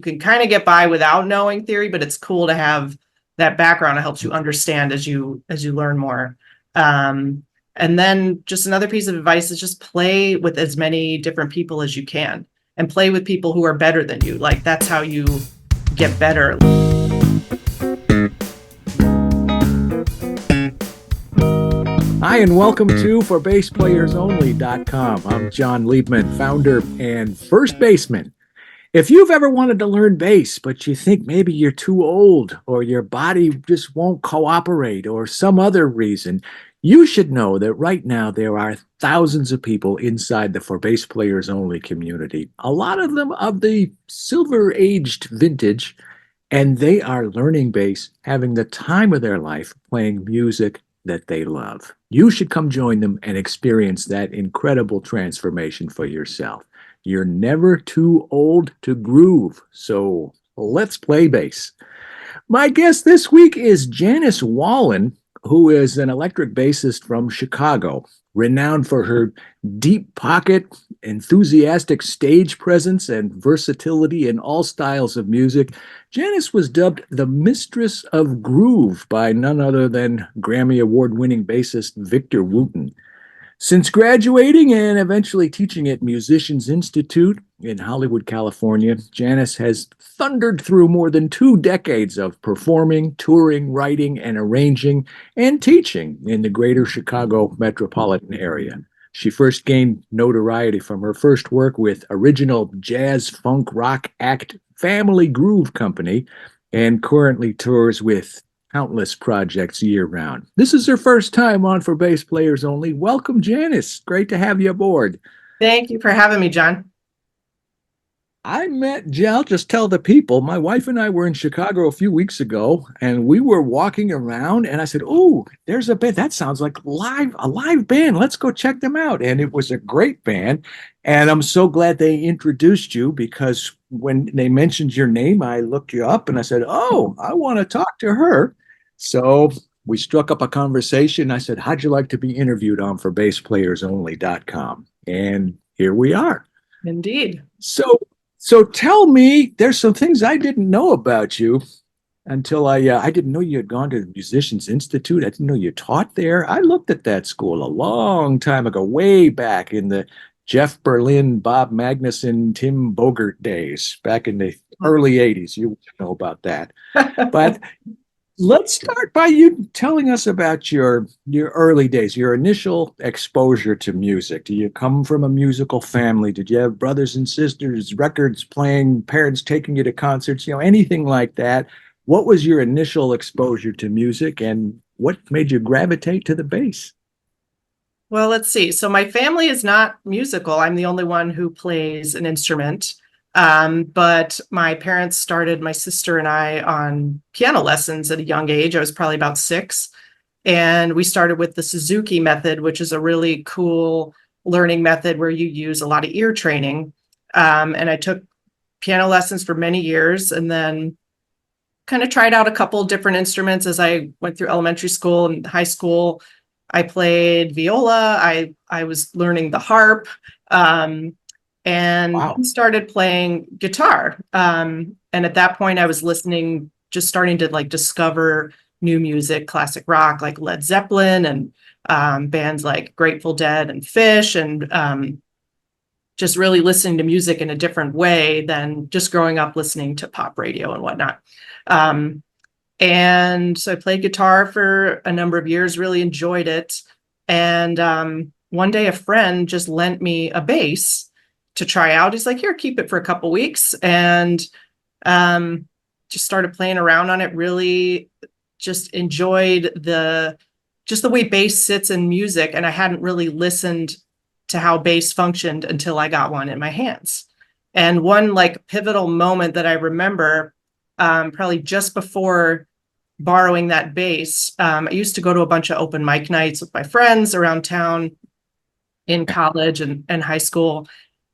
can kind of get by without knowing theory, but it's cool to have that background. It helps you understand as you learn more. And then just another piece of advice is just play with as many different people as you can, and play with people who are better than you. Like, that's how you get better. Hi, and welcome to ForBassPlayersOnly.com. I'm John Liebman, founder and first baseman. If you've ever wanted to learn bass, but you think maybe you're too old or your body just won't cooperate or some other reason, you should know that right now there are thousands of people inside the For Bass Players Only community, a lot of them of the silver-aged vintage, and they are learning bass, having the time of their life playing music that they love. You should come join them and experience that incredible transformation for yourself. You're never too old to groove, so let's play bass. My guest this week is Janis Wallin, who is an electric bassist from Chicago, renowned for her deep pocket, enthusiastic stage presence, and versatility in all styles of music. Janis was dubbed the Mistress of Groove by none other than Grammy Award-winning bassist Victor Wooten. Since graduating and eventually teaching at Musicians Institute in Hollywood, California, Janis has thundered through more than 2 decades of performing, touring, writing, and arranging, and teaching in the greater Chicago metropolitan area. She first gained notoriety from her first work with original jazz funk rock act Family Groove Company, and currently tours with countless projects year-round. This is her first time on For Bass Players Only. Welcome, Janis. Great to have you aboard. Thank you for having me, John. I'll just tell the people, my wife and I were in Chicago a few weeks ago, and we were walking around, and I said, oh, there's a band. That sounds like a live band. Let's go check them out. And it was a great band, and I'm so glad they introduced you, because when they mentioned your name, I looked you up, and I said, oh, I want to talk to her. So we struck up a conversation. I said, how'd you like to be interviewed on ForBassPlayersOnly.com? And here we are. Indeed. So tell me, there's some things I didn't know about you until I didn't know you had gone to the Musicians Institute. I didn't know you taught there. I looked at that school a long time ago, way back in the Jeff Berlin, Bob Magnuson, Tim Bogert days, back in the early 80s. You know about that. But let's start by you telling us about your early days, your initial exposure to music. Do you come from a musical family? Did you have brothers and sisters, records playing, parents taking you to concerts, anything like that? What was your initial exposure to music, and what made you gravitate to the bass? Well, let's see. So my family is not musical. I'm the only one who plays an instrument. But my parents started my sister and I on piano lessons at a young age. I was probably about 6. And we started with the Suzuki method, which is a really cool learning method where you use a lot of ear training. And I took piano lessons for many years, and then kind of tried out a couple different instruments as I went through elementary school and high school. I played viola. I was learning the harp. And Wow. started playing guitar. And at that point I was just starting to discover new music, classic rock, like Led Zeppelin, and bands like Grateful Dead and Fish, and just really listening to music in a different way than just growing up listening to pop radio and whatnot. And so I played guitar for a number of years, really enjoyed it. And one day a friend just lent me a bass to try out. He's like, here, keep it for a couple weeks. And just started playing around on it. Really just enjoyed the way bass sits in music. And I hadn't really listened to how bass functioned until I got one in my hands. And one pivotal moment that I remember, probably just before borrowing that bass, I used to go to a bunch of open mic nights with my friends around town in college and high school.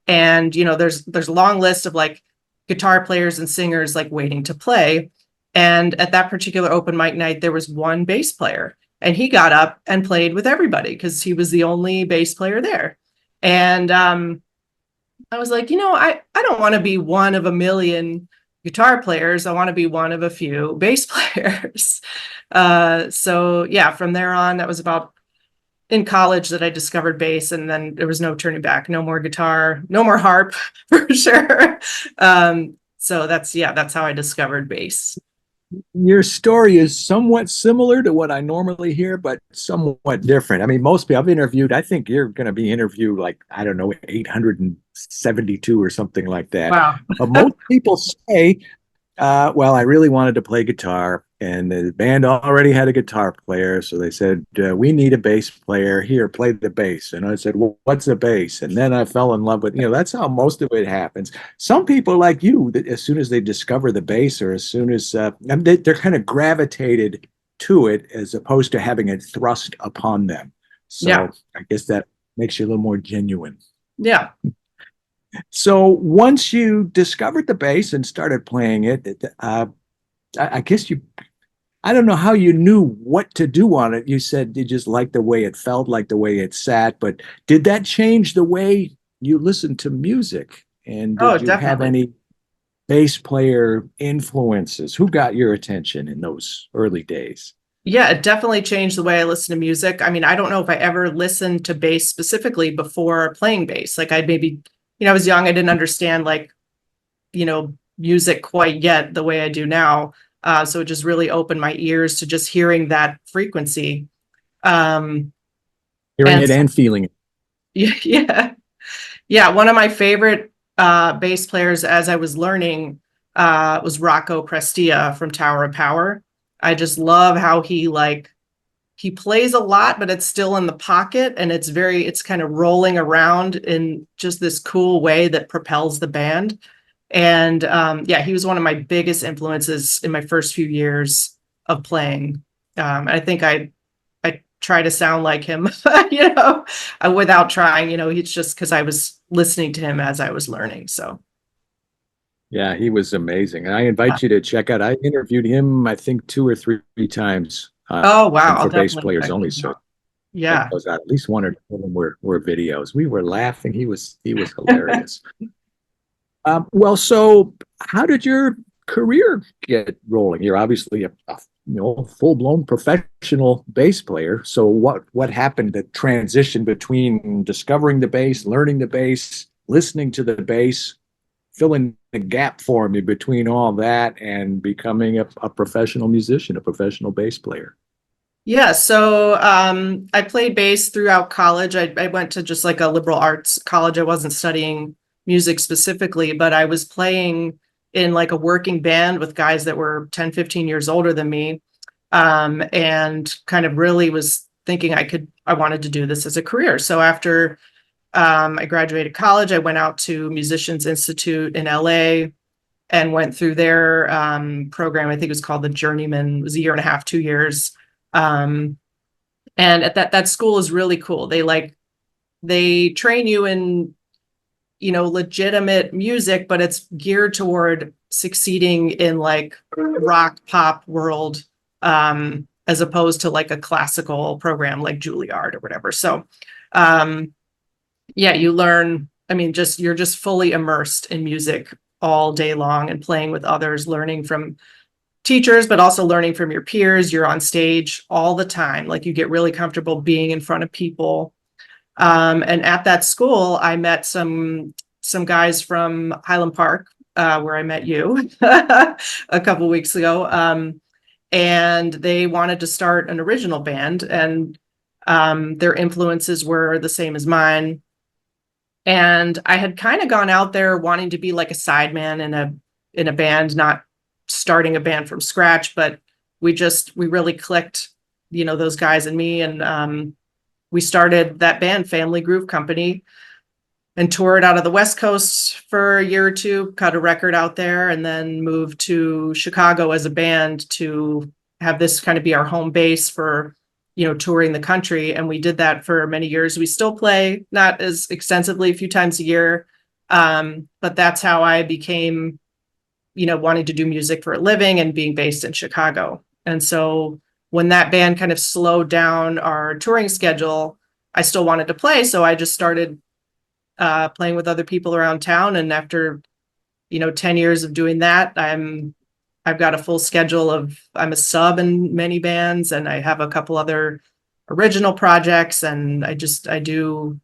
And, there's a long list of guitar players and singers waiting to play. And at that particular open mic night, there was one bass player, and he got up and played with everybody because he was the only bass player there. And I was like, I don't want to be one of a million guitar players. I want to be one of a few bass players. So yeah, from there on, that was about in college that I discovered bass, and then there was no turning back. No more guitar, no more harp for sure. So that's how I discovered bass. Your story is somewhat similar to what I normally hear, but somewhat different. I mean, most people I've interviewed, I think you're going to be interviewed like, I don't know, 872 or something like that. Wow. Most people say, well, I really wanted to play guitar, and the band already had a guitar player. So they said, we need a bass player. Here, play the bass. And I said, well, what's a bass? And then I fell in love with, that's how most of it happens. Some people like you, that as soon as they discover the bass, or as soon as they're kind of gravitated to it as opposed to having it thrust upon them. Yeah. So I guess that makes you a little more genuine. Yeah. So once you discovered the bass and started playing it, I guess I don't know how you knew what to do on it. You said you just liked the way it felt, like the way it sat, but did that change the way you listened to music? And Oh, did you have definitely. any bass player influences? Who got your attention in those early days? Yeah, it definitely changed the way I listen to music. I mean, I don't know if I ever listened to bass specifically before playing bass. Like I'd maybe, I was young, I didn't understand like, music quite yet the way I do now. So it just really opened my ears to just hearing that frequency. Um, Hearing and it and feeling it. yeah, yeah. One of my favorite bass players as I was learning was Rocco Prestia from Tower of Power. I just love how he plays a lot, but it's still in the pocket, and it's kind of rolling around in just this cool way that propels the band. And yeah, he was one of my biggest influences in my first few years of playing. I think I try to sound like him, without trying. It's just because I was listening to him as I was learning. So Yeah, he was amazing. And I invite you to check out, I interviewed him, I think, two or three times oh wow, I'll for Bass definitely Players check Only. him So out. Yeah. those out. At least one or two of them were videos. We were laughing. He was hilarious. Well, so how did your career get rolling? You're obviously a full-blown professional bass player. So what happened, the transition between discovering the bass, learning the bass, listening to the bass, fill in the gap for me between all that and becoming a professional musician, a professional bass player? Yeah, so I played bass throughout college. I went to just like a liberal arts college. I wasn't studying music specifically, but I was playing in like a working band with guys that were 10, 15 years older than me. And kind of really was thinking I wanted to do this as a career. So after I graduated college, I went out to Musicians Institute in LA and went through their program. I think it was called the Journeyman. It was a year and a half, 2 years. Um, and at that school is really cool. They train you in, legitimate music, but it's geared toward succeeding in like rock pop world, as opposed to like a classical program like Juilliard or whatever. So, yeah, you learn, I mean, you're just fully immersed in music all day long and playing with others, learning from teachers, but also learning from your peers. You're on stage all the time. Like you get really comfortable being in front of people. And at that school, I met some guys from Highland Park, where I met you a couple weeks ago. And they wanted to start an original band, and their influences were the same as mine. And I had kind of gone out there wanting to be like a sideman in a band, not starting a band from scratch, but we really clicked, those guys and me. And we started that band, Family Groove Company, and toured out of the West Coast for a year or two, cut a record out there, and then moved to Chicago as a band to have this kind of be our home base for, touring the country. And we did that for many years. We still play, not as extensively, a few times a year. But that's how I became, wanting to do music for a living and being based in Chicago. And so when that band kind of slowed down our touring schedule, I still wanted to play. So I just started playing with other people around town. And after 10 years of doing that. I've got a full schedule I'm a sub in many bands, and I have a couple other original projects, and I do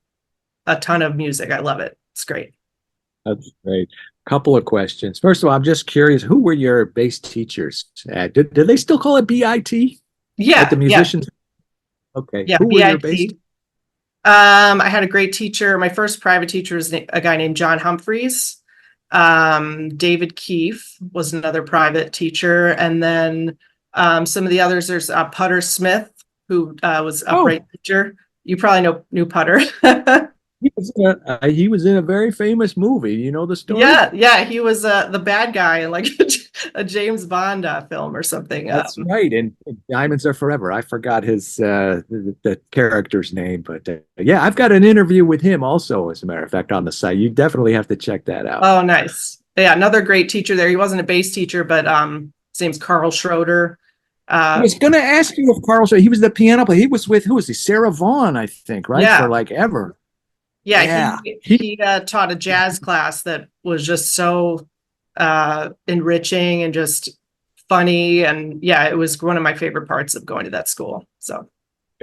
a ton of music. I love it. It's great. That's great. Couple of questions. First of all, I'm just curious, who were your bass teachers at? Did they still call it BIT at the Yeah, yeah, musicians? Okay. yeah. Who were your bass BIT. I had a great teacher. My first private teacher was a guy named John Humphreys. David Keefe was another private teacher. And then some of the others, there's Putter Smith, who was Oh, upright teacher. You probably knew Putter. he was in a very famous movie. You know the story? Yeah, yeah, he was the bad guy in like a James Bond film or something. That's right. And Diamonds Are Forever. I forgot his the character's name, but yeah, I've got an interview with him also, as a matter of fact, on the site. You definitely have to check that out. Oh, nice. Yeah, another great teacher there. He wasn't a bass teacher, but his name's Carl Schroeder. I Uh, was going to ask you if Carl, so he was the piano player. He was with, who was he? Sarah Vaughan, I think, right? For yeah, like ever. yeah, Yeah. he taught a jazz class that was just so enriching and just funny, and yeah, it was one of my favorite parts of going to that school. So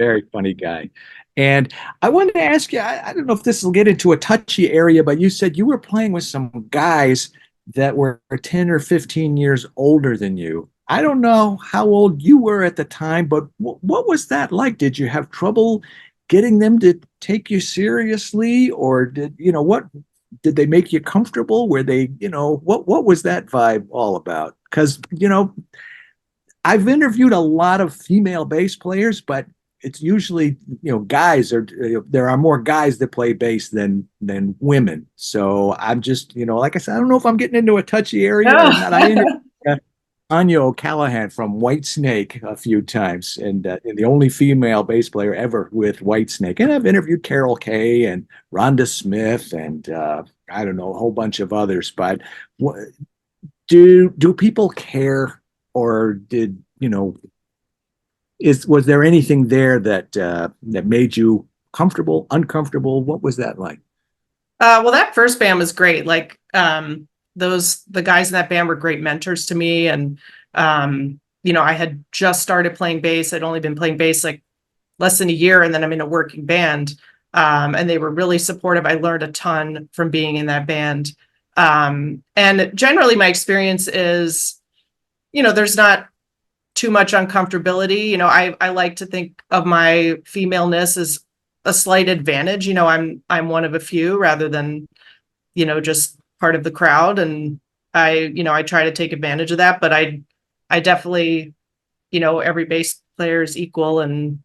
Very funny guy. And I wanted to ask you, I don't know if this will get into a touchy area, but you said you were playing with some guys that were 10 or 15 years older than you. I don't know how old you were at the time, but what was that like? Did you have trouble getting them to take you seriously, or what did they make you comfortable? Were they, what was that vibe all about? Because, I've interviewed a lot of female bass players, but it's usually guys are there are more guys that play bass than women. So I'm just like I said, I don't know if I'm getting into a touchy area or not. I interviewed Anya O'Callahan from Whitesnake a few times, and the only female bass player ever with Whitesnake. And I've interviewed Carol Kay and Rhonda Smith and I don't know, a whole bunch of others. But what, do people care, or did was there anything there that made you comfortable, uncomfortable? What was that like? well, that first band was great. Like the guys in that band were great mentors to me, and I had just started playing bass. I'd only been playing bass like less than a year, and then I'm in a working band. And they were really supportive. I learned a ton from being in that band. And generally my experience is, there's not too much uncomfortability. I like to think of my femaleness as a slight advantage. I'm one of a few rather than, just part of the crowd. And I try to take advantage of that, but I definitely, every bass player is equal, and,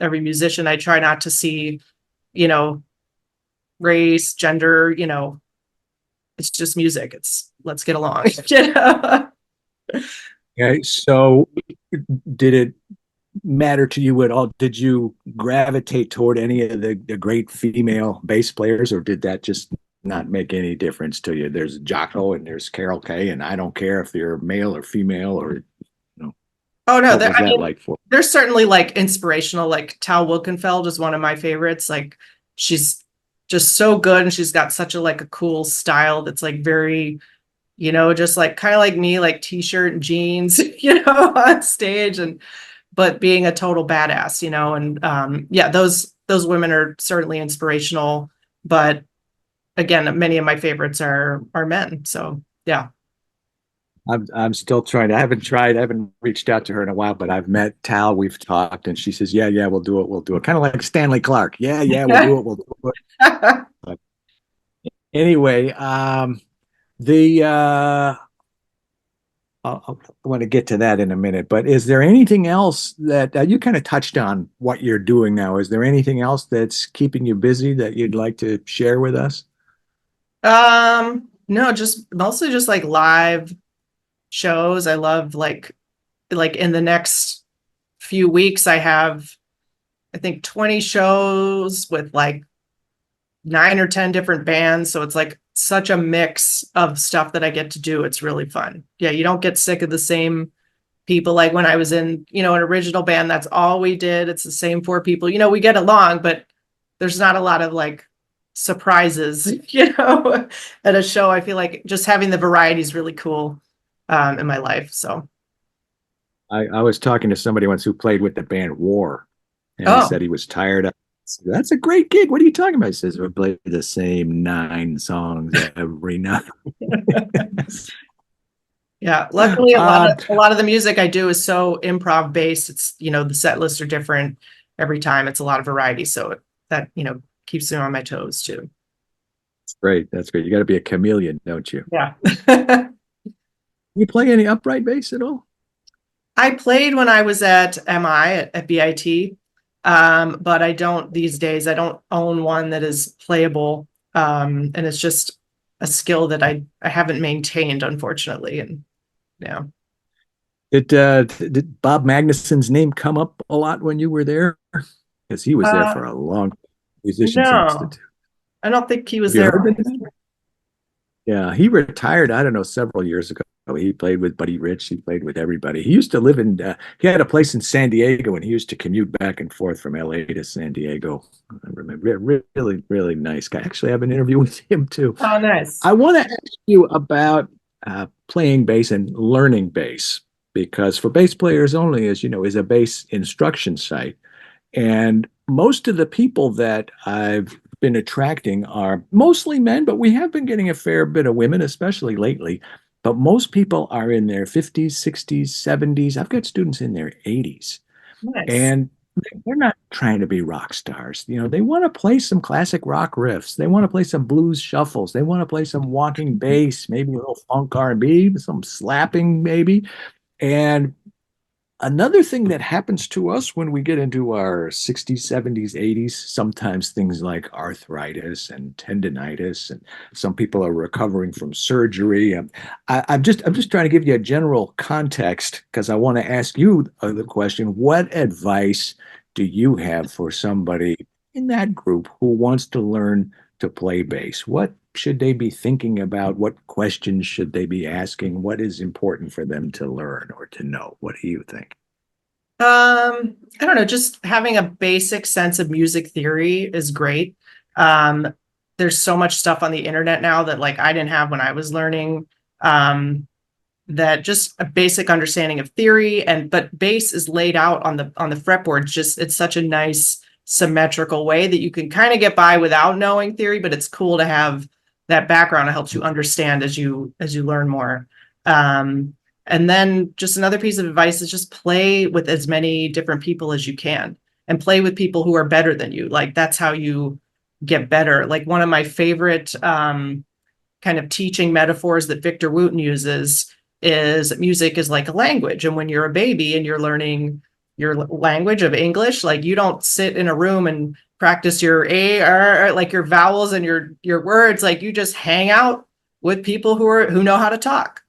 every musician, I try not to see, race, gender, it's just music. Let's get along. Okay, so did it matter to you at all? Did you gravitate toward any of the great female bass players, or did that just not make any difference to you? There's Jocko and there's Carol Kay, and I don't care if you're male or female, or Oh no, what was I that mean, like for there's certainly like inspirational, like Tal Wilkenfeld is one of my favorites. Like she's just so good, and she's got such a cool style that's like very, just like kind of like me, like t-shirt and jeans, on stage, and but being a total badass, and yeah, those women are certainly inspirational. But again, many of my favorites are men. So yeah. I'm still trying. I haven't reached out to her in a while, but I've met Tal. We've talked, and she says, "Yeah, we'll do it. We'll do it." Kind of like Stanley Clark. Yeah, we'll do it. We'll do it. But anyway, the I want to get to that in a minute. But is there anything else that you kind of touched on what you're doing now? Is there anything else that's keeping you busy that you'd like to share with us? No, just mostly just like live shows. I love like in the next few weeks I have I think 20 shows with like 9 or 10 different bands. So it's like such a mix of stuff that I get to do. It's really fun. Yeah, you don't get sick of the same people. Like when I was in, an original band, that's all we did. It's the same 4 people. We get along, but there's not a lot of like surprises, at a show. I feel like just having the variety is really cool in my life. So, I was talking to somebody once who played with the band War, and he said oh, he was tired of. That's a great gig. What are you talking about? He says we play the same 9 songs every night. yeah. Luckily, a lot Um, of a lot of the music I do is so improv based. It's the set lists are different every time. It's a lot of variety, so that keeps me on my toes too. that's great. That's great. You got to be a chameleon, don't you? Yeah. You play any upright bass at all? I played when I was at MI at BIT, but I don't these days. I don't own one that is playable, and it's just a skill that I haven't maintained, unfortunately. And yeah, Did Bob Magnuson's name come up a lot when you were there? Because he was there uh, for a long Musicians no, Institute. I don't think he was Have you there. heard the name? Yeah, he retired, I don't know, several years ago. He played with Buddy Rich. He played with everybody. He used to live he had a place in San Diego and he used to commute back and forth from LA to San Diego. I remember, really, really nice guy. Actually, I have an interview with him too. Oh, nice. I want to ask you about playing bass and learning bass because For Bass Players Only, as you know, is a bass instruction site. And most of the people that I've been attracting are mostly men, but we have been getting a fair bit of women, especially lately. But most people are in their 50s, 60s, 70s. I've got students in their 80s. Nice. And they're not trying to be rock stars. They want to play some classic rock riffs. They want to play some blues shuffles. They want to play some walking bass, maybe a little funk R&B, some slapping maybe. And another thing that happens to us when we get into our 60s, 70s, 80s, sometimes things like arthritis and tendonitis, and some people are recovering from surgery. I'm just trying to give you a general context because I want to ask you the question: what advice do you have for somebody in that group who wants to learn to play bass? What should they be thinking about? What questions should they be asking? What is important for them to learn or to know? What do you think? I don't know, just having a basic sense of music theory is great. Um, there's so much stuff on the internet now that like I didn't have when I was learning. That just a basic understanding of theory but bass is laid out on the fretboard. Just it's such a nice symmetrical way that you can kind of get by without knowing theory, but it's cool to have that background. It helps you understand as you learn more. Um, and then just another piece of advice is just play with as many different people as you can and play with people who are better than you. Like that's how you get better. Like one of my favorite kind of teaching metaphors that Victor Wooten uses is music is like a language. And when you're a baby and you're learning your language of English, like you don't sit in a room and practice your A, R, like your vowels and your words. Like you just hang out with people who know how to talk.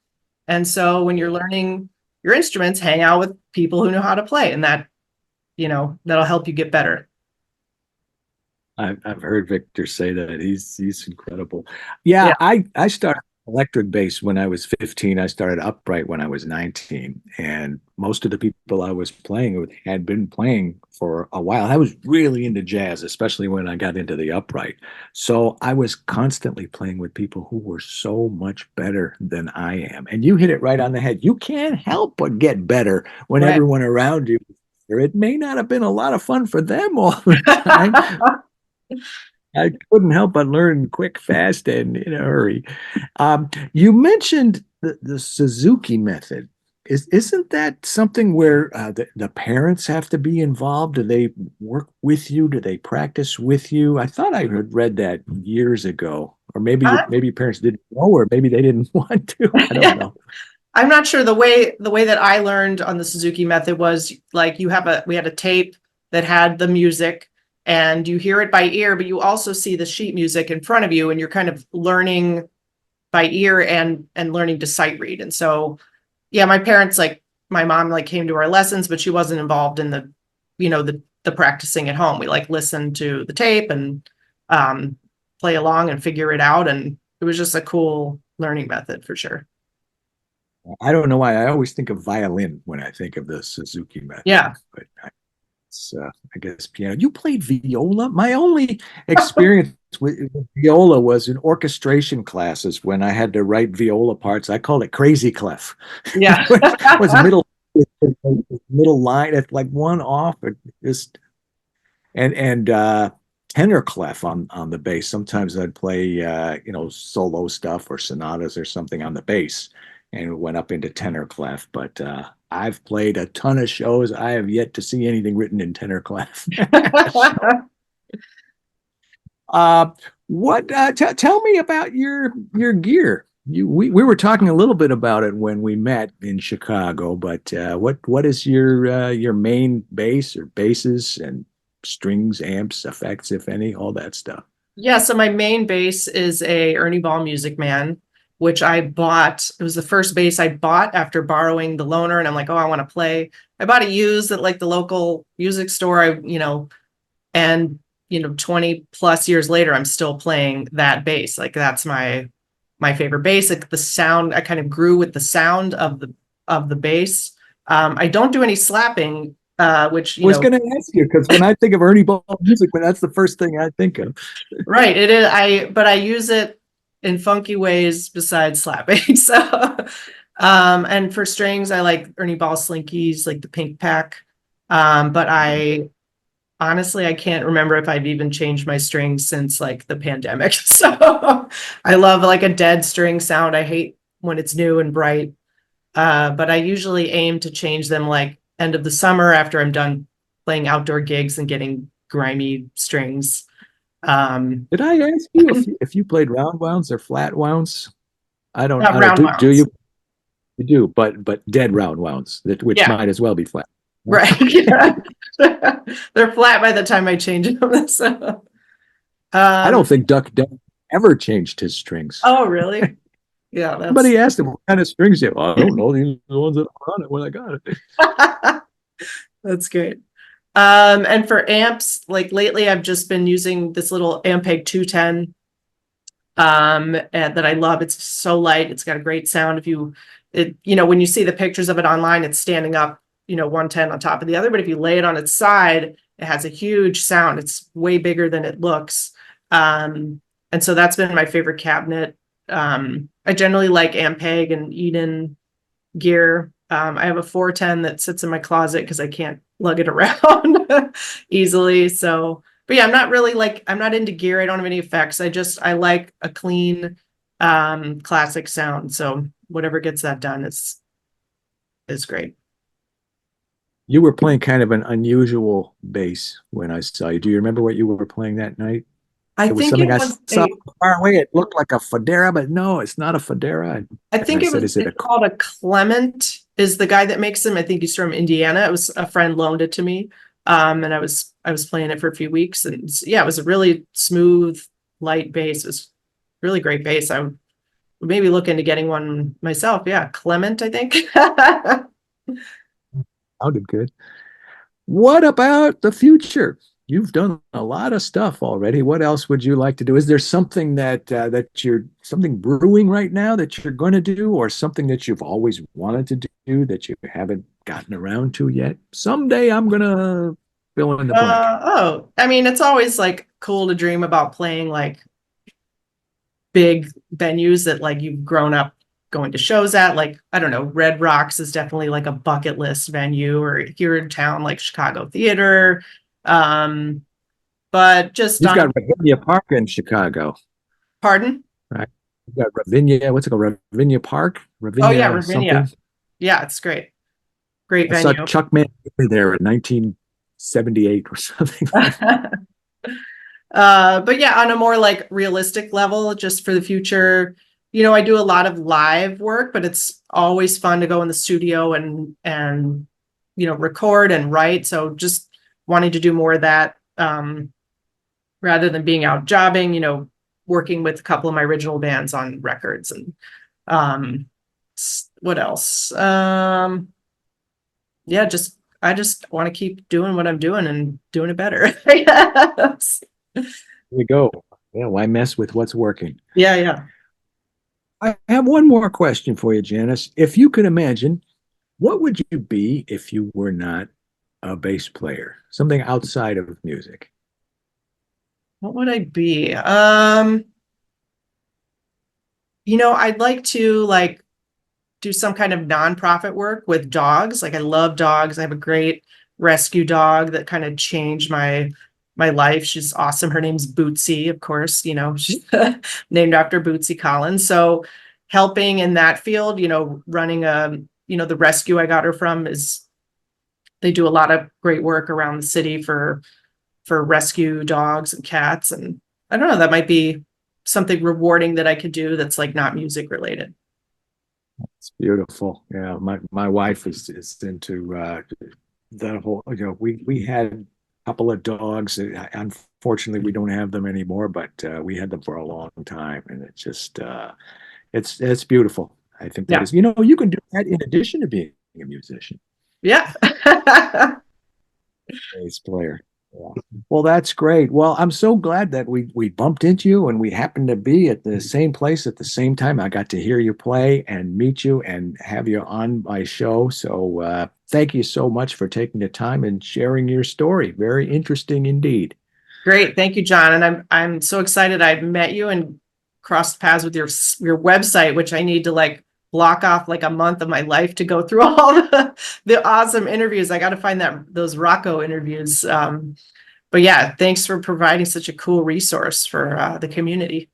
And so when you're learning your instruments, hang out with people who know how to play, and that'll help you get better. I've heard Victor say that he's incredible. Yeah, Yeah. I started electric bass when I was 15. I started upright when I was 19, and most of the people I was playing with had been playing for a while. I was really into jazz, especially when I got into the upright. So I was constantly playing with people who were so much better than I am. And you hit it right on the head. You can't help but get better when Right. everyone around you. It may not have been a lot of fun for them all the time, I couldn't help but learn quick, fast, and in a hurry. You mentioned the Suzuki method. Isn't that something where the parents have to be involved? Do they work with you? Do they practice with you? I thought I had read that years ago, or maybe parents didn't know, or maybe they didn't want to. I don't know. I'm not sure the way that I learned on the Suzuki method was like we had a tape that had the music and you hear it by ear, but you also see the sheet music in front of you and you're kind of learning by ear and learning to sight read. And so yeah, my mom like came to our lessons, but she wasn't involved in the practicing at home. We like listened to the tape and um play along and figure it out. And it was just a cool learning method for sure. I don't know why I always think of violin when I think of the Suzuki method, Yeah. but I guess piano. You played viola. My only experience with viola was in orchestration classes when I had to write viola parts. I called it crazy clef. Yeah. Was middle line at like one off, or just and tenor clef on the bass. Sometimes I'd play solo stuff or sonatas or something on the bass, and it went up into tenor clef. But I've played a ton of shows. I have yet to see anything written in tenor clef. uh, tell me about your gear. We were talking a little bit about it when we met in Chicago, but what is your main bass or basses and strings, amps, effects, if any, all that stuff? Yeah, so my main bass is a Ernie Ball Music Man, which I bought. It was the first bass I bought after borrowing the loaner, and I'm like, oh, I want to play. I bought it used at like the local music store. And 20 plus years later, I'm still playing that bass. Like that's my favorite bass. Like the sound, I kind of grew with the sound of the bass. I don't do any slapping, which I was going to ask you because when I think of Ernie Ball music, that's the first thing I think of. right. It is. But I use it in funky ways besides slapping. So, and for strings, I like Ernie Ball slinkies, like the pink pack. But honestly, I can't remember if I've even changed my strings since like the pandemic. So I love like a dead string sound. I hate when it's new and bright. But I usually aim to change them like end of the summer after I'm done playing outdoor gigs and getting grimy strings. Did I ask you if you played round wounds or flat wounds? I don't Round do wounds. you do, but dead round wounds which Yeah, might as well be flat. right. Yeah. They're flat by the time I change them. So, I don't um, think Duck ever changed his strings. oh, really? Yeah, Somebody asked him what kind of strings you have. I don't know. These are the ones that are on it when I got it. that's great. And for amps, like lately, I've just been using this little Ampeg 210 and that I love. It's so light. It's got a great sound. When you see the pictures of it online, it's standing up, 110 on top of the other. But if you lay it on its side, it has a huge sound. It's way bigger than it looks. And so that's been my favorite cabinet. I generally like Ampeg and Eden gear. I have a 410 that sits in my closet because I can't lug it around easily. So, but yeah, I'm not into gear. I don't have any effects. I like a clean, classic sound. So whatever gets that done is great. You were playing kind of an unusual bass when I saw you. Do you remember what you were playing that night? I It was think something it I was saw far away. It looked like a Federa, but no, it's not a Federa. I And I think said, is it a it's called a Clement is the guy that makes them. I think he's from Indiana. It was a friend loaned it to me. And I was playing it for a few weeks and yeah, it was a really smooth, light bass. It was really great bass. I would maybe look into getting one myself. Yeah. Clement, I think. sounded good? What about the future? You've done a lot of stuff already. What else would you like to do? Is there something that you're something brewing right now that you're going to do, or something that you've always wanted to do that you haven't gotten around to yet? Someday I'm gonna fill in the blank. I mean, it's always like cool to dream about playing like big venues that like you've grown up going to shows at. Like, I don't know, Red Rocks is definitely like a bucket list venue, or here in town, like Chicago Theater. Um, but just You've on, got Ravinia Park in Chicago, pardon? right? You've got Ravinia. What's it called? Ravinia Park? Oh yeah, Ravinia Ravinia. something. Yeah, it's great. Great I saw venue. Chuck Mann there in 1978 or something. But yeah, on a more like realistic level, just for the future, I do a lot of live work, but it's always fun to go in the studio and record and write. So just wanting to do more of that, rather than being out jobbing, working with a couple of my original bands on records and um, what else? Yeah, I just want to keep doing what I'm doing and doing it better. Yes. There we go. Yeah, why mess with what's working? Yeah, yeah. I have one more question for you, Janis. If you could imagine, what would you be if you were not a bass player? Something outside of music. What would I be? I'd like to do some kind of nonprofit work with dogs. Like I love dogs. I have a great rescue dog that kind of changed my life. She's awesome. Her name's Bootsy, of course, she's named after Bootsy Collins. So helping in that field, running the rescue I got her from is they do a lot of great work around the city for rescue dogs and cats. And I don't know, that might be something rewarding that I could do that's like not music related. It's beautiful. Yeah, my wife is into the whole. We had a couple of dogs. Unfortunately, we don't have them anymore, but we had them for a long time, and it's just it's beautiful. I think that Yeah. is. You can do that in addition to being a musician, Yeah. bass player. Yeah. Well, that's great. Well, I'm so glad that we bumped into you and we happened to be at the same place at the same time. I got to hear you play and meet you and have you on my show. So thank you so much for taking the time and sharing your story. Very interesting indeed. Great. Thank you, John. And I'm so excited I met you and crossed paths with your website, which I need to block off like a month of my life to go through all the awesome interviews. I got to find those Rocco interviews. But yeah, thanks for providing such a cool resource for the community.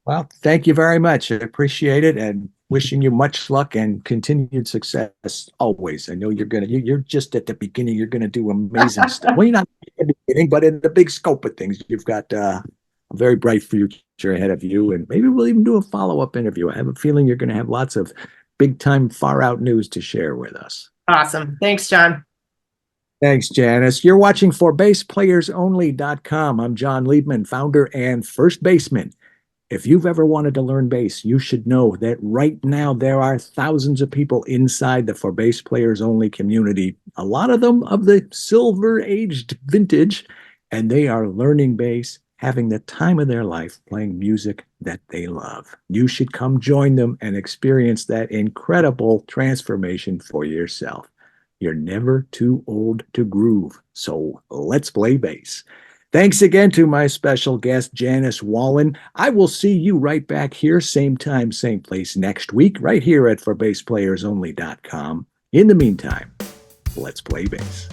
Well, thank you very much. I appreciate it and wishing you much luck and continued success always. I know you're just at the beginning. You're gonna do amazing stuff. Well, you're not at the beginning, but in the big scope of things, you've got a very bright future ahead of you. And maybe we'll even do a follow-up interview. I have a feeling you're gonna have lots of big time far out news to share with us. Awesome. Thanks, John. Thanks, Janis. You're watching ForBassPlayersOnly.com. I'm John Liebman, founder and first baseman. If you've ever wanted to learn bass, you should know that right now there are thousands of people inside the For Bass Players Only community, a lot of them of the silver-aged vintage, and they are learning bass, having the time of their life playing music that they love. You should come join them and experience that incredible transformation for yourself. You're never too old to groove, so let's play bass. Thanks again to my special guest, Janis Wallin. I will see you right back here, same time, same place next week, right here at ForBassPlayersOnly.com. In the meantime, let's play bass.